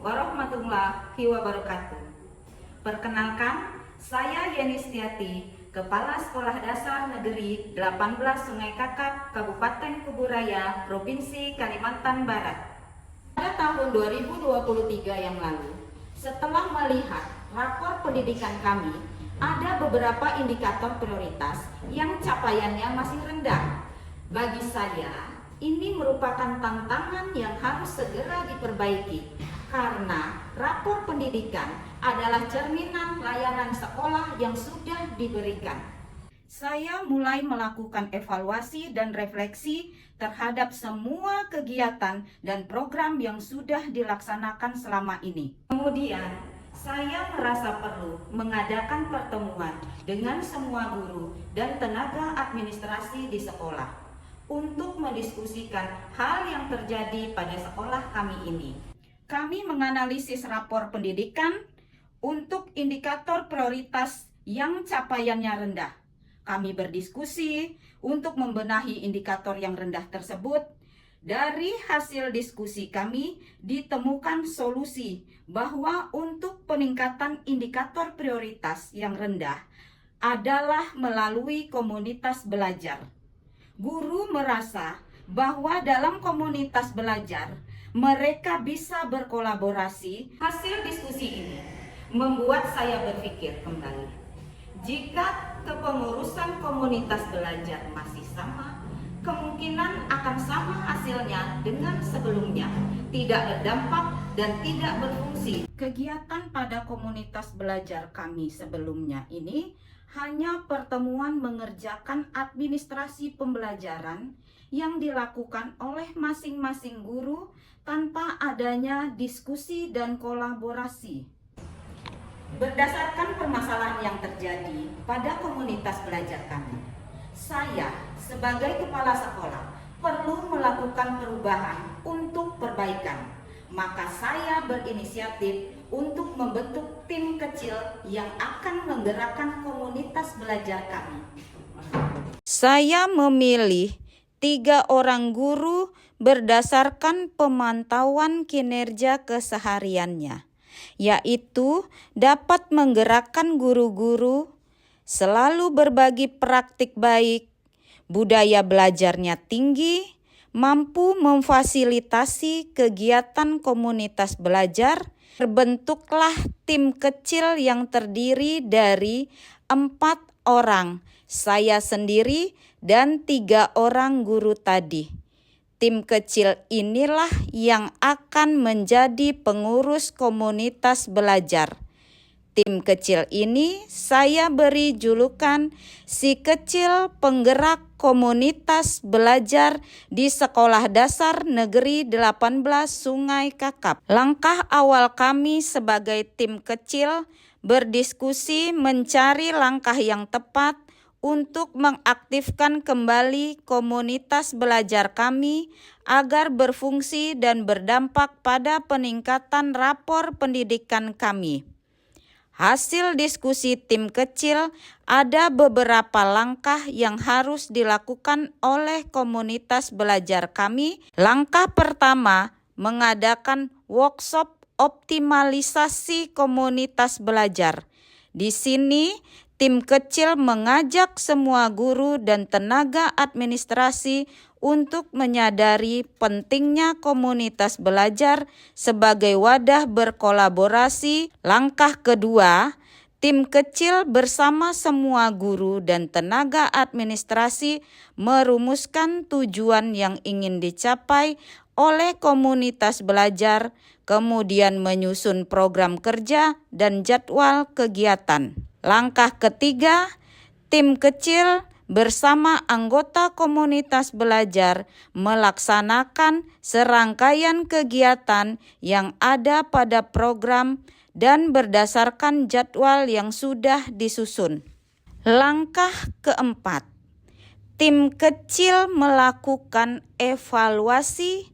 warahmatullahi wabarakatuh. Perkenalkan, saya Yeni Setiati, Kepala Sekolah Dasar Negeri 18 Sungai Kakap, Kabupaten Kuburaya, Provinsi Kalimantan Barat. Pada tahun 2023 yang lalu, setelah melihat rapor pendidikan kami, ada beberapa indikator prioritas yang capaiannya masih rendah. Bagi saya, ini merupakan tantangan yang harus segera diperbaiki karena rapor pendidikan adalah cerminan layanan sekolah yang sudah diberikan. Saya mulai melakukan evaluasi dan refleksi terhadap semua kegiatan dan program yang sudah dilaksanakan selama ini. Kemudian, saya merasa perlu mengadakan pertemuan dengan semua guru dan tenaga administrasi di sekolah untuk mendiskusikan hal yang terjadi pada sekolah kami ini. Kami menganalisis rapor pendidikan untuk indikator prioritas yang capaiannya rendah. Kami berdiskusi untuk membenahi indikator yang rendah tersebut. Dari hasil diskusi kami ditemukan solusi bahwa untuk peningkatan indikator prioritas yang rendah adalah melalui komunitas belajar. Guru merasa bahwa dalam komunitas belajar mereka bisa berkolaborasi. Hasil diskusi ini membuat saya berpikir kembali. Jika kepengurusan komunitas belajar masih sama, kemungkinan akan sama hasilnya dengan sebelumnya, tidak berdampak dan tidak berfungsi. Kegiatan pada komunitas belajar kami sebelumnya ini hanya pertemuan mengerjakan administrasi pembelajaran yang dilakukan oleh masing-masing guru tanpa adanya diskusi dan kolaborasi. Berdasarkan permasalahan yang terjadi pada komunitas belajar kami, saya sebagai kepala sekolah perlu melakukan perubahan untuk perbaikan. Maka saya berinisiatif untuk membentuk tim kecil yang akan menggerakkan komunitas belajar kami. Saya memilih 3 orang guru berdasarkan pemantauan kinerja kesehariannya, yaitu dapat menggerakkan guru-guru, selalu berbagi praktik baik, budaya belajarnya tinggi, mampu memfasilitasi kegiatan komunitas belajar. Terbentuklah tim kecil yang terdiri dari 4 orang, saya sendiri dan 3 orang guru tadi. Tim kecil inilah yang akan menjadi pengurus komunitas belajar. Tim kecil ini saya beri julukan si kecil penggerak komunitas belajar di Sekolah Dasar Negeri 18 Sungai Kakap. Langkah awal kami sebagai tim kecil berdiskusi mencari langkah yang tepat untuk mengaktifkan kembali komunitas belajar kami agar berfungsi dan berdampak pada peningkatan rapor pendidikan kami. Hasil diskusi tim kecil, ada beberapa langkah yang harus dilakukan oleh komunitas belajar kami. Langkah pertama, mengadakan workshop optimalisasi komunitas belajar. Di sini, tim kecil mengajak semua guru dan tenaga administrasi untuk menyadari pentingnya komunitas belajar sebagai wadah berkolaborasi. Langkah kedua, tim kecil bersama semua guru dan tenaga administrasi merumuskan tujuan yang ingin dicapai oleh komunitas belajar, kemudian menyusun program kerja dan jadwal kegiatan. Langkah ketiga, tim kecil bersama anggota komunitas belajar melaksanakan serangkaian kegiatan yang ada pada program dan berdasarkan jadwal yang sudah disusun. Langkah keempat, tim kecil melakukan evaluasi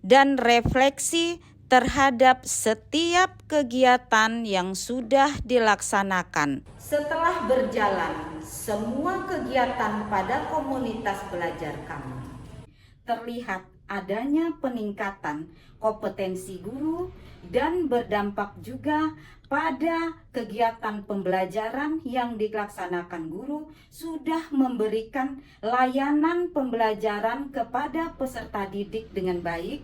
dan refleksi terhadap setiap kegiatan yang sudah dilaksanakan. Setelah berjalan semua kegiatan pada komunitas belajar kami, terlihat adanya peningkatan kompetensi guru dan berdampak juga pada kegiatan pembelajaran yang dilaksanakan guru sudah memberikan layanan pembelajaran kepada peserta didik dengan baik.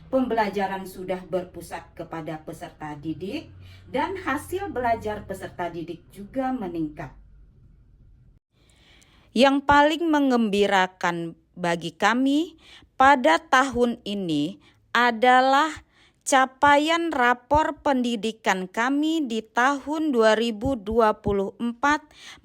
Pembelajaran sudah berpusat kepada peserta didik dan hasil belajar peserta didik juga meningkat. Yang paling mengembirakan bagi kami pada tahun ini adalah capaian rapor pendidikan kami di tahun 2024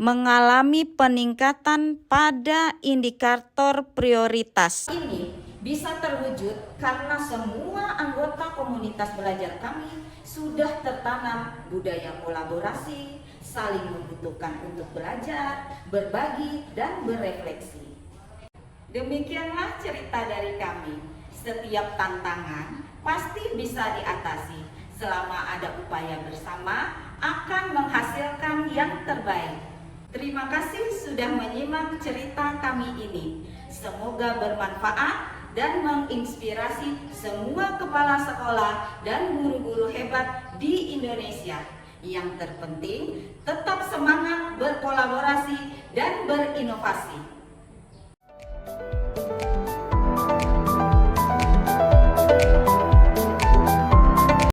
mengalami peningkatan pada indikator prioritas. Ini bisa terwujud karena semua anggota komunitas belajar kami sudah tertanam budaya kolaborasi, saling membutuhkan untuk belajar, berbagi, dan berefleksi. Demikianlah cerita dari kami. Setiap tantangan pasti bisa diatasi selama ada upaya bersama akan menghasilkan yang terbaik. Terima kasih sudah menyimak cerita kami ini. Semoga bermanfaat dan menginspirasi semua kepala sekolah dan guru-guru hebat di Indonesia. Yang terpenting, tetap semangat berkolaborasi dan berinovasi.